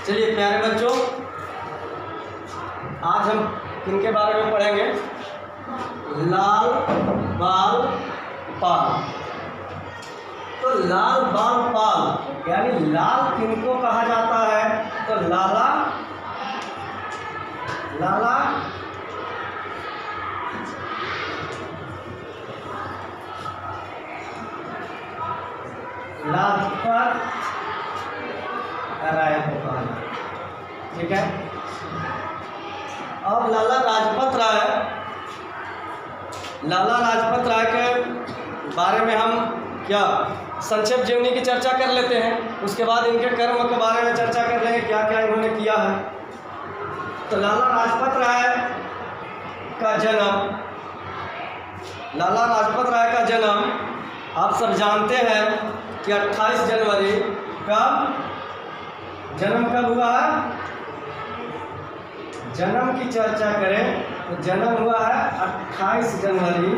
चलिए प्यारे बच्चों, आज हम किनके बारे में पढ़ेंगे? लाल बाल पाल। तो लाल बाल पाल यानी लाल किनको कहा जाता है? तो लाला लाला लाजपत राय को कहा जाता है। ठीक है। अब लाला लाजपत राय के बारे में हम क्या संक्षेप जीवनी की चर्चा कर लेते हैं। उसके बाद इनके कर्म के बारे में चर्चा कर लेंगे, क्या क्या इन्होंने किया है। तो लाला लाजपत राय का जन्म आप सब जानते हैं कि 28 जनवरी का जन्म कब हुआ है? जन्म की चर्चा करें तो जन्म हुआ है 28 जनवरी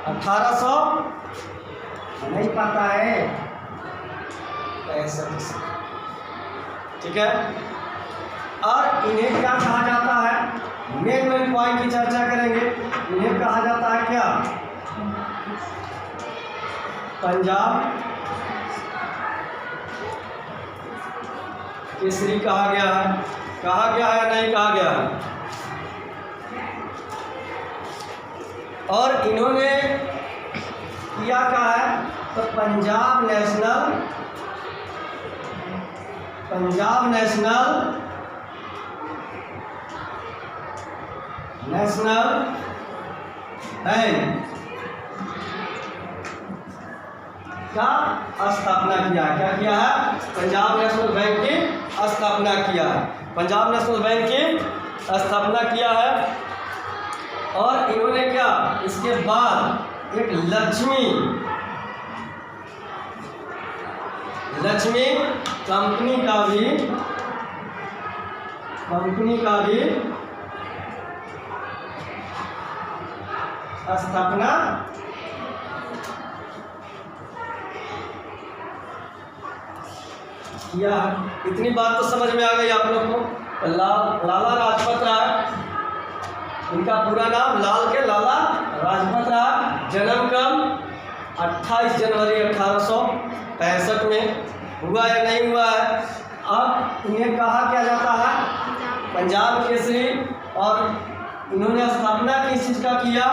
1800 नहीं पता है 65। ठीक है। और इन्हें क्या कहा जाता है? मेन पॉइंट की चर्चा करेंगे। इन्हें कहा जाता है क्या? पंजाब केसरी कहा गया है। कहा गया है नहीं कहा गया है? और इन्होंने किया क्या है? तो पंजाब नेशनल बैंक का स्थापना किया। क्या किया है? पंजाब नेशनल बैंक की स्थापना किया है। पंजाब नेशनल बैंक की स्थापना किया है। और इन्होंने क्या इसके बाद एक लक्ष्मी कंपनी का भी स्थापना किया। इतनी बात तो समझ में आ गई आप लोग को। लाला लाजपत राय, इनका पूरा नाम लाला लाजपत राय। जन्म कब? 28 जनवरी 1865 में हुआ या नहीं हुआ है? अब इन्हें कहा क्या जाता है? पंजाब केसरी। और इन्होंने स्थापना किस चीज़ का किया?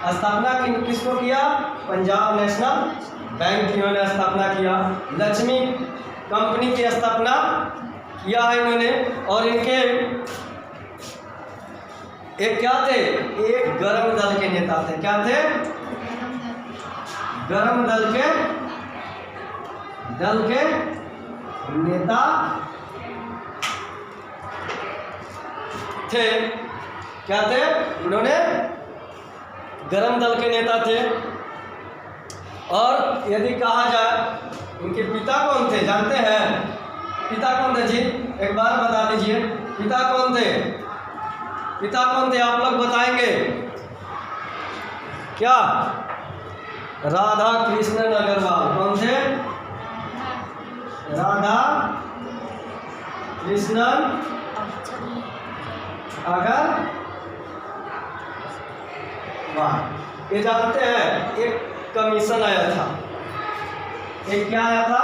स्थापना किसको किया? पंजाब नेशनल बैंक की इन्होंने स्थापना किया। लक्ष्मी कंपनी की स्थापना किया है इन्होंने। और इनके एक क्या थे? एक गर्म दल के नेता थे। क्या थे? गर्म दल के नेता थे। क्या थे? उन्होंने गर्म दल के नेता थे। और यदि कहा जाए उनके पिता कौन थे? जानते हैं पिता कौन थे जी? एक बार बता दीजिए, पिता कौन थे? आप लोग बताएंगे क्या? राधा कृष्णन अग्रवाल। कौन थे? राधा कृष्णन अग्रवाल। ये जानते हैं एक कमीशन आया था। एक क्या आया था?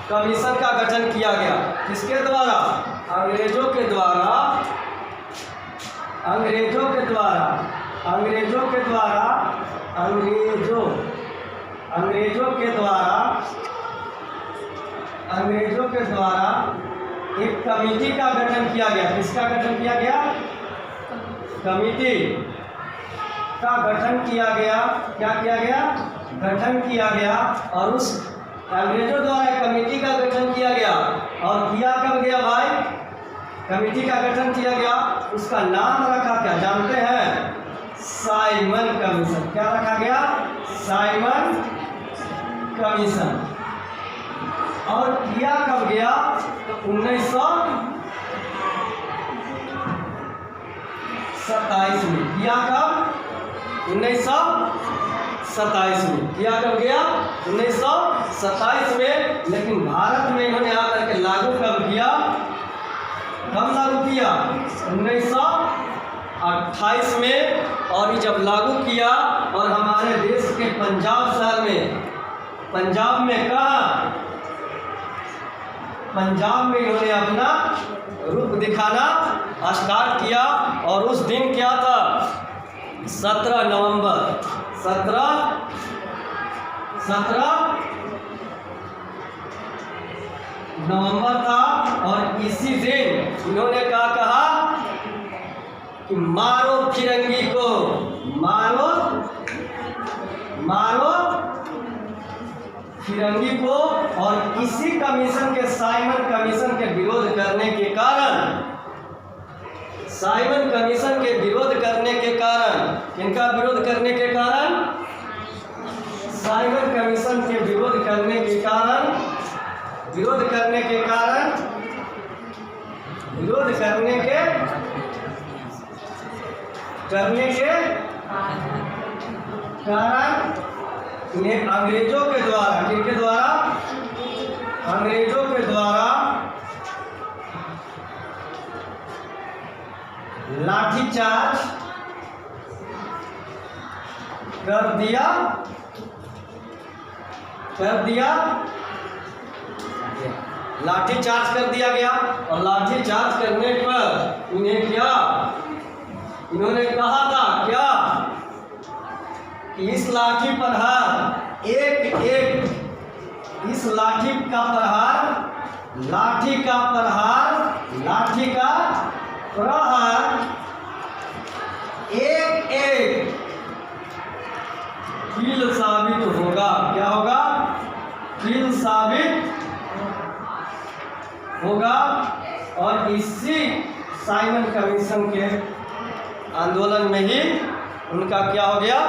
कमीशन का गठन किया गया। किसके द्वारा? अंग्रेजों के द्वारा एक कमेटी का गठन किया गया। किसका गठन किया गया? कमेटी का गठन किया गया। क्या किया गया? गठन किया गया। और उस अंग्रेजों द्वारा कमेटी का गठन किया गया। और किया कब गया भाई? कमेटी का गठन किया गया। उसका नाम रखा क्या जानते हैं? Simon commission. क्या रखा गया? Simon commission. और किया कब गया? तो 1900 1927 में किया। कब? 1927 में किया। कब गया? 1927 में। लेकिन भारत में इन्होंने आकर के लागू कब किया? कब लागू किया? 1928 में। और ये जब लागू किया और हमारे देश के पंजाब शहर में, पंजाब में कहाँ? पंजाब में इन्होंने अपना रूप दिखाना स्टार्ट किया। और उस दिन क्या था? 17 नवंबर 17 नवंबर था। और इसी दिन इन्होंने क्या कहा कि मारो फिरंगी को, मारो फिरंगी को। और इसी कमीशन के, साइमन कमीशन के विरोध करने के कारण, साइमन कमीशन के विरोध करने के कारण, किनका विरोध करने के कारण? साइमन कमीशन के विरोध करने के कारण, विरोध करने के कारण, विरोध करने के कारण इन्हें अंग्रेजों के द्वारा, किनके द्वारा? अंग्रेजों के द्वारा लाठीचार्ज कर दिया लाठीचार्ज कर दिया गया। और लाठीचार्ज करने पर इन्हें क्या, इन्होंने कहा था क्या कि इस लाठी प्रहार एक इस लाठी का प्रहार एक कील साबित होगा। क्या होगा? कील साबित होगा। और इसी साइमन कमीशन के आंदोलन में ही उनका क्या हो गया?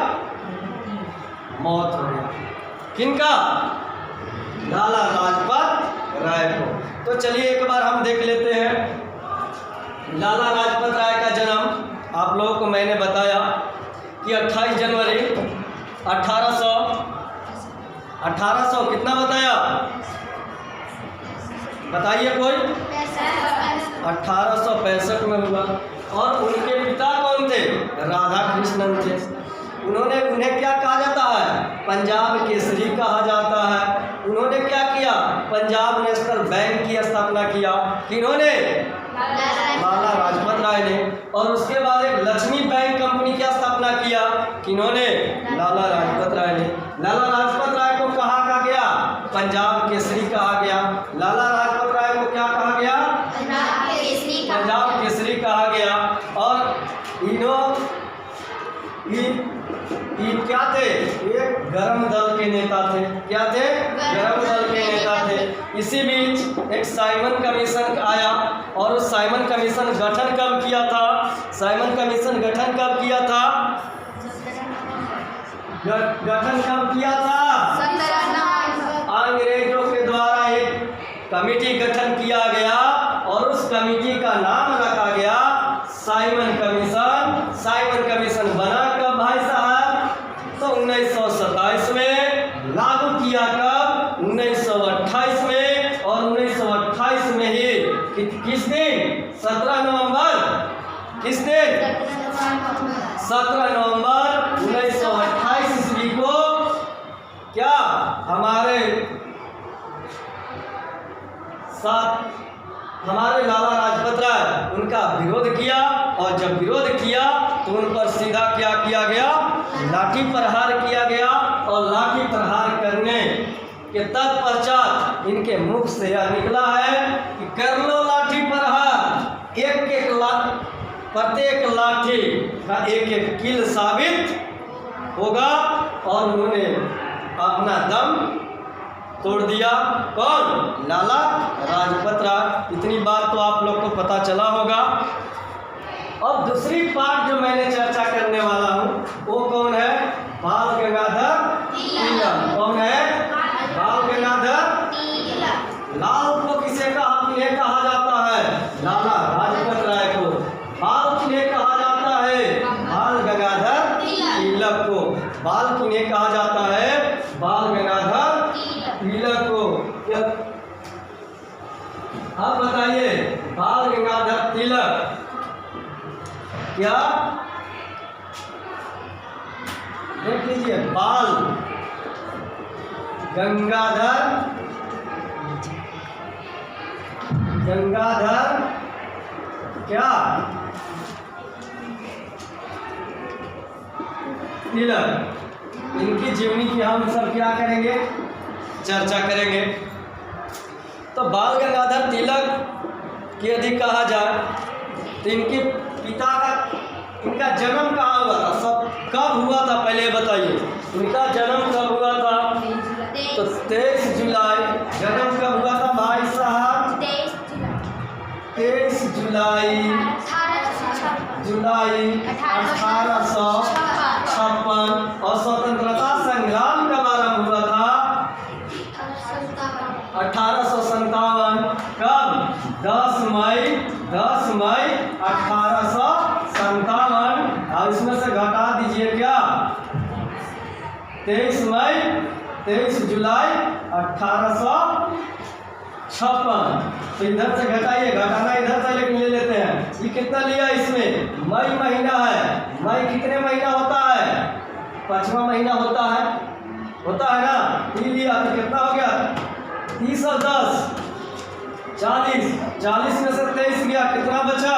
मौत हो गया। किनका? लाला लाजपत राय को। तो चलिए एक बार हम देख लेते हैं लाला लाजपत राय का जन्म। आप लोगों को मैंने बताया कि 28 जनवरी 1800 कितना बताया? बताइए कोई? 1865 में हुआ। और उनके पिता कौन थे? राधा कृष्णन थे। उन्हें क्या कहा जाता है? पंजाब केसरी कहा जाता है। उन्होंने क्या किया? पंजाब नेशनल बैंक की स्थापना किया। किन्होंने? लाला लाजपत राय ने। और उसके बाद एक लक्ष्मी बैंक कंपनी की स्थापना किया। किन्होंने? लाला लाजपत राय ने। लाला लाजपत राय को कहा गया? पंजाब केसरी कहा गया। लाला लाजपत राय को क्या कहा गया? पंजाब केसरी कहा गया। और ये क्या थे? एक गरम दल के नेता थे। क्या थे? गरम दल के नेता थे। इसी बीच एक साइमन कमीशन आया। और उस साइमन कमीशन गठन कब किया था? साइमन कमीशन गठन कब किया था? गठन कब किया था? अंग्रेजों के द्वारा एक कमेटी गठन किया गया। और उस कमेटी का नाम रखा गया साइमन कमीशन। साइमन कमीशन बना कब भाई साहब? तो 1927 में। लागू किया कब? 1928 में। और 1928 में ही किस दिन? 17 नवंबर। किस दिन? 17 नवंबर 1928 ईस्वी को क्या हमारे लाला लाजपत राय उनका विरोध किया। और जब विरोध किया तो उन पर सीधा क्या किया गया? लाठी प्रहार किया गया। और लाठी प्रहार करने के तत्पश्चात इनके मुख से यह निकला है कि कर लो लाठी प्रहार। प्रत्येक लाठी का एक कील साबित होगा। और उन्होंने अपना दम तोड़ दिया। कौन? लाला लाजपत राय। इतनी बात तो आप लोग को पता चला होगा। अब दूसरी पार्ट जो मैंने चर्चा करने वाला हूँ वो कौन है? बाल गंगाधर तिलक। कौन है? बाल गंगाधर। लाल को किसे कहा जाता है? लाला लाजपत राय को। बाल किन्हें कहा जाता है? बाल किन्हें कहा जाता है? बाल गंगाधर तिलक को। अब बताइए, बाल गंगाधर तिलक क्या? देख लीजिए, बाल गंगाधर क्या? तिलक। इनकी जीवनी की हम सब क्या करेंगे? चर्चा करेंगे। तो बाल गंगाधर तिलक की यदि कहा जाए तो इनके पिता का, इनका जन्म कहाँ हुआ था? सब कब हुआ था पहले बताइए। इनका जन्म कब हुआ था? तो 23 जुलाई। जन्म कब हुआ था भाई साहब? 23 जुलाई 1856। और स्वतंत्रता संग्राम कब आरंभ हुआ था? 1857। कब? 10 मई 1857। और इसमें से घटा दीजिए क्या? 23 जुलाई 1856। तो इधर से घटाइए, घटाना इधर से लेकिन ले लेते हैं। ये कितना लिया इसमें? मई महीना है। मई कितने महीना होता है? 5वां महीना होता है ना? ये लिया तो कितना हो गया? 30 और 10 40। 40 में से 23 गया, कितना बचा?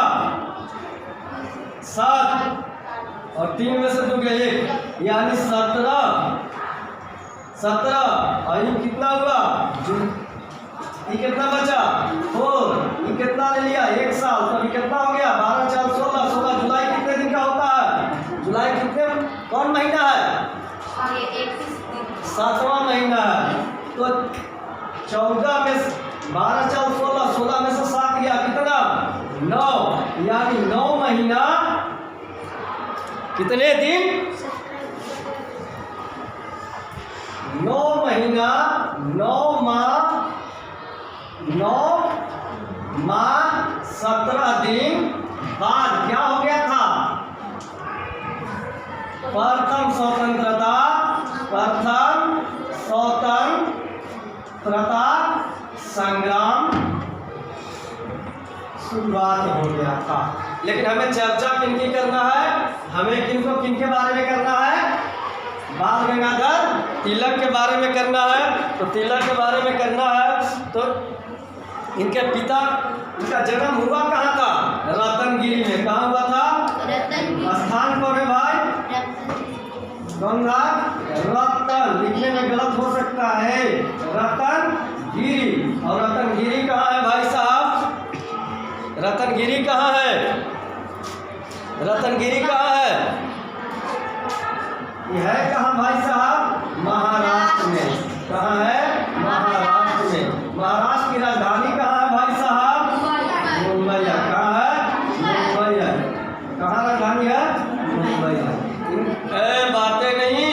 7। और 3 में से 2 गया 1, यानी 17। और ये कितना हुआ? ये कितना बचा? 4। ये कितना ले लिया? 1 साल। तो ये कितना हो गया? 12 4 16। 16 जुलाई कितने दिन का होता है? जुलाई कितने, कौन महीना है? 7वां महीना है। तो 14 में 12 4 16, 16 में से 7 गया, कितना? 9। यानी 9 महीना कितने दिन? 9 महीना 9 माह 17 दिन बाद क्या हो गया था? प्रथम स्वतंत्रता संग्राम शुरुआत हो गया था। लेकिन हमें चर्चा किनकी करना है? हमें किनके बारे में करना है? बाल गंगाधर तिलक के बारे में करना है। तो तिलक के बारे में करना है तो इनके पिता, इनका जन्म हुआ कहाँ था? रतनगिरी में। कहाँ हुआ था? स्थान कौन है भाई? कौन था? रतन। लिखने में गलत हो सकता है, रतनगिरी। और रतनगिरी कहाँ है भाई साहब? रतनगिरी कहाँ है? रतनगिरी कहाँ है? ये है कहाँ भाई साहब? महाराष्ट्र में। कहाँ है? महाराष्ट्र में। महाराष्ट्र की राजधानी कहाँ है भाई साहब? मुंबई। कहाँ है? मुंबई। कहाँ राजधानी है? मुंबई। बातें नहीं।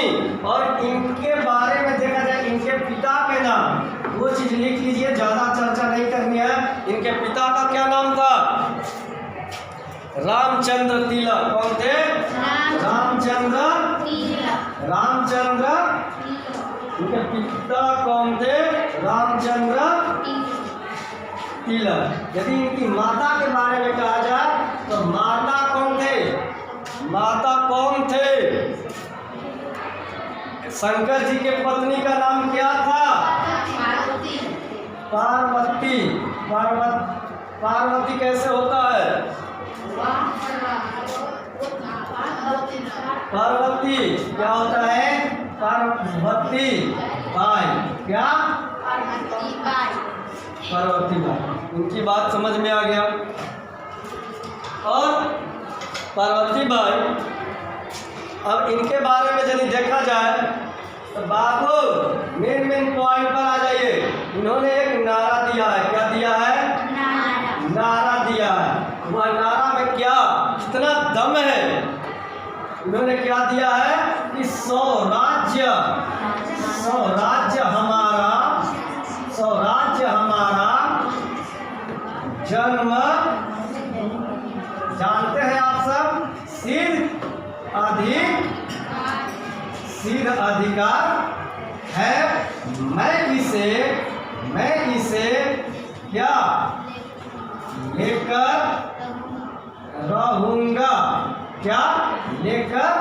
और इनके बारे में देखा जाए, इनके पिता के नाम वो चीज लिख लीजिए, ज्यादा चर्चा नहीं करनी है। इनके पिता का क्या नाम था? रामचंद्र तिलक। कौन थे? रामचंद्र। इनके पिता कौन थे? रामचंद्र तिलक। यदि इनकी माता के बारे में कहा जाए तो माता कौन थे? शंकर जी के पत्नी का नाम क्या था? पार्वती। पार्वती कैसे होता है? पार्वती क्या होता है? पार्वती बाई। क्या? पार्वती बाई। उनकी बात समझ में आ गया। और पार्वती बाई, अब इनके बारे में यदि देखा जाए तो बाबू मेन पॉइंट पर आ जाइए। इन्होंने एक नारा दिया है। क्या दिया है? नारा दिया है। वह नारा में क्या कितना दम है? इन्होंने क्या दिया है कि स्वराज्य हमारा जन्म, जानते हैं आप सब, सिद्ध अधिकार है। मैं इसे क्या लेकर रहूंगा, क्या लेकर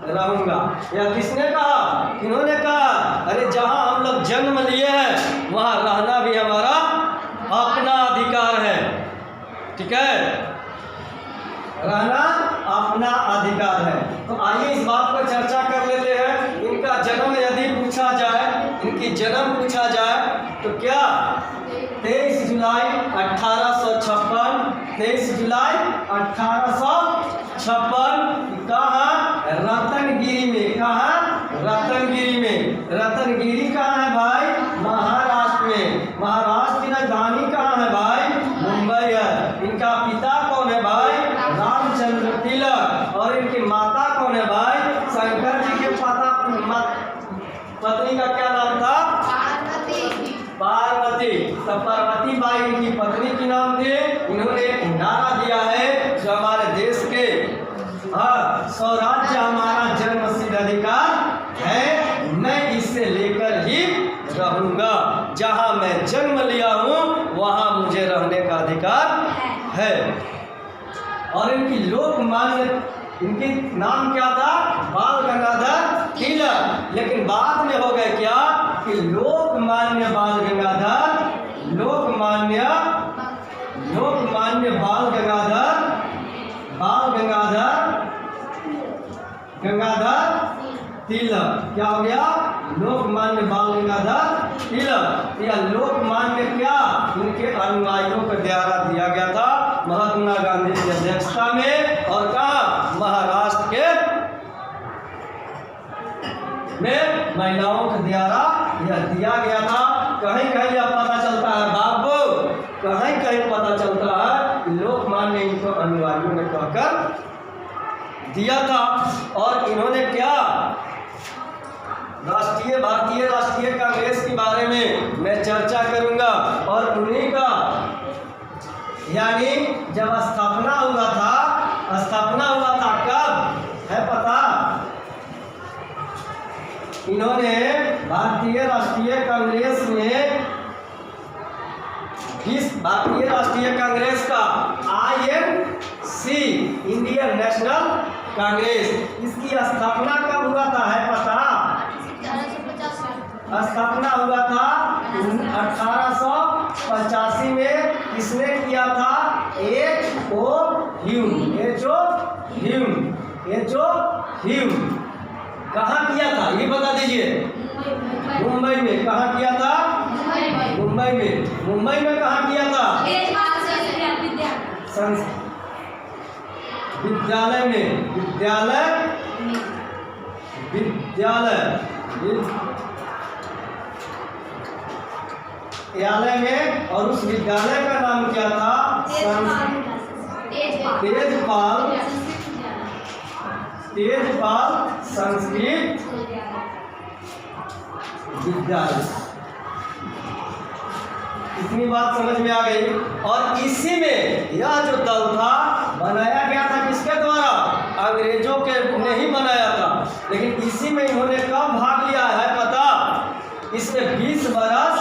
रहूंगा। यह किसने कहा, किन्होंने कहा? अरे जहां हम लोग जन्म लिए हैं वहां रहना भी हमारा अपना अधिकार है। ठीक है, रहना अपना अधिकार है। तो आइए इस बात पर चर्चा कर लेते हैं। इनका जन्म यदि पूछा जाए, इनकी जन्म पूछा जाए तो क्या 23 जुलाई 1856, 23 जुलाई 1856 कहाँ? रतनगिरी में। कहाँ? रतनगिरी में। रतनगिरी कहाँ है भाई? महाराष्ट्र में। महाराष्ट्र की राजधानी कहाँ है भाई? मुंबई है। इनका पिता कौन है भाई? रामचंद्र तिलक। और इनकी माता कौन है भाई? शंकर जी के पत्नी का क्या नाम था? पार्वती। तो पार्वती बाई इनकी पत्नी की नाम थी। इन्होंने एक नारा दिया है जो हमारे देश के स्वराज्य हमारा जन्म सिद्ध अधिकार है, मैं इसे लेकर ही रहूंगा। जहां मैं जन्म लिया हूं वहां मुझे रहने का अधिकार है। और इनकी लोकमान्य, इनके नाम क्या था? बाल गंगाधर तिलक। लेकिन बाद में हो गए क्या कि लोकमान्य बाल गंगाधर, लोकमान्य तिलक। क्या हो गया? लोकमान्य बाल गंगाधर तिलक। या लोकमान्य क्या इनके अनुयायियों को द्वारा दिया गया था महात्मा गांधी की अध्यक्षता में। और कहा? महाराष्ट्र के में महिलाओं के द्वारा यह दिया गया था। कहीं कहीं यह पता चलता है बाबू, कहीं कहीं पता चलता है कि लोकमान्य इनको अनुयायियों ने कहकर दिया था। और इन्होंने क्या भारतीय राष्ट्रीय कांग्रेस के बारे में मैं चर्चा करूंगा। और उन्हीं का यानी जब स्थापना हुआ था कब है पता? इन्होंने भारतीय राष्ट्रीय कांग्रेस में भारतीय राष्ट्रीय कांग्रेस का INC इंडियन नेशनल कांग्रेस, इसकी स्थापना कब हुआ था है पता? स्थापना हुआ था 1885 में। किसने किया था? H.O. ह्यूम। कहाँ किया था ये बता दीजिए? मुंबई में। कहाँ किया था? मुंबई में। मुंबई में कहाँ किया था? विद्यालय में। और उस विद्यालय का नाम क्या था? तेजपाल संस्कृत विद्यालय। इतनी बात समझ में आ गई। और इसी में यह जो दल था बनाया गया था किसके द्वारा? अंग्रेजों के नहीं बनाया था। लेकिन इसी में इन्होंने कब भाग लिया है पता? इसमें 20 वर्ष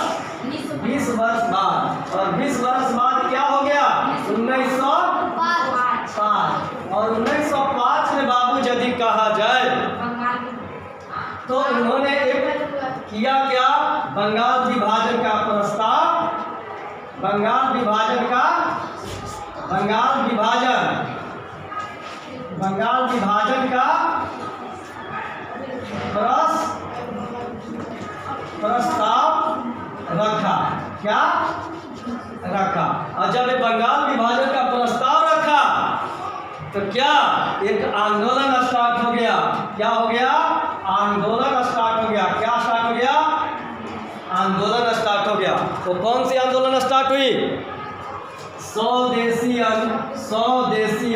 बाद। और 20 वर्ष बाद क्या हो गया? 1905। और 1905 में बाबू यदि कहा जाए तो उन्होंने एक किया क्या? बंगाल विभाजन का प्रस्ताव, बंगाल विभाजन का प्रस्ताव रखा। क्या रखा? और जब ये बंगाल विभाजन का प्रस्ताव रखा तो क्या एक आंदोलन स्टार्ट हो गया। क्या हो गया? आंदोलन स्टार्ट हो गया। क्या स्टार्ट हो गया? आंदोलन स्टार्ट हो गया। तो कौन सी आंदोलन स्टार्ट हुई? स्वदेशी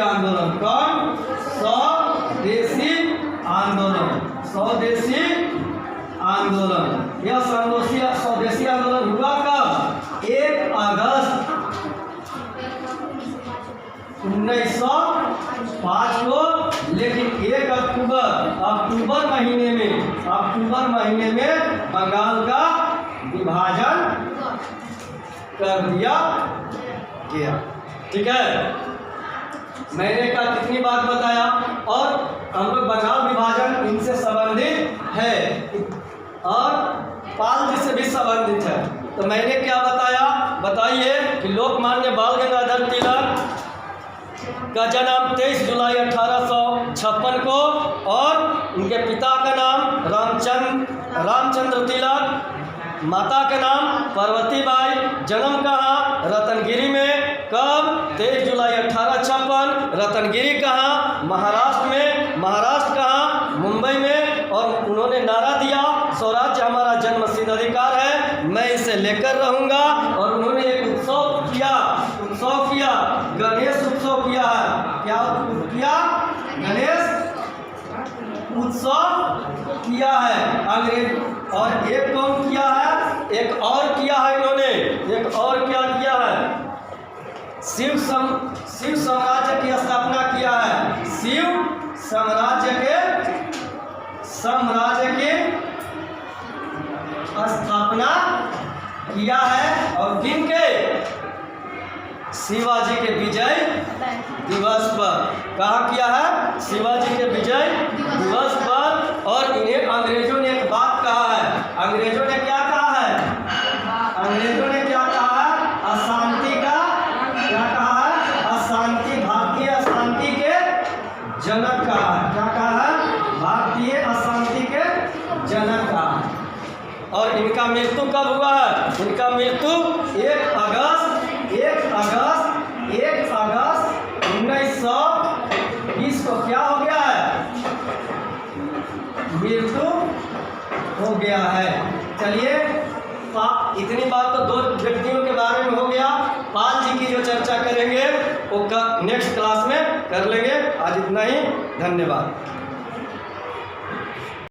आंदोलन। कौन? स्वदेशी आंदोलन। यह स्वदेशी आंदोलन हुआ कब? 1 अगस्त 1905 को लेकिन 1 अक्टूबर महीने में बंगाल का विभाजन कर दिया गया। ठीक है, मैंने का कितनी बात बताया, और हम लोग बंगाल विभाजन इनसे संबंधित है और पाल जी से भी संबंधित है। तो मैंने क्या बताया, बताइए कि लोकमान्य बाल गंगाधर तिलक का जन्म 23 जुलाई 1856 को, और उनके पिता का नाम रामचंद्र तिलक, माता का नाम पार्वतीबाई, जन्म कहाँ, रतनगिरी में। कब, 23 जुलाई 1856। रतनगिरी कहाँ, महाराष्ट्र में। महाराष्ट्र कहाँ, मुंबई में। और उन्होंने नारा दिया, स्वराज्य हमारा जन्मसिद्ध अधिकार है, मैं इसे लेकर रहूँगा। और उन्होंने एक उत्सव किया, गणेश उत्सव किया है। क्या किया, गणेश उत्सव किया है अंग्रेज। और एक कौन किया है, एक और किया है इन्होंने, एक और क्या किया है, शिव साम्राज्य की स्थापना किया है। शिव साम्राज्य की स्थापना किया है। और किन के, शिवाजी के विजय दिवस पर। कहाँ किया है, शिवाजी के विजय दिवस पर। और इन्हें अंग्रेजों ने एक बात कहा है, अंग्रेजों ने क्या कहा है, अंग्रेजों ने क्या कहा है, अशांति का क्या कहा है, अशांति, भारतीय अशांति के जनक कहा है। क्या कहा है, भारतीय अशांति के जनक कहा है। और इनका मृत्यु कब हुआ है, इनका मृत्यु 1 अगस्त 1920 को क्या हो गया है, मृत्यु हो गया है। चलिए, इतनी बात तो 2 व्यक्तियों के बारे में हो गया। पाल जी की जो चर्चा करेंगे वो नेक्स्ट क्लास में कर लेंगे। आज इतना ही, धन्यवाद।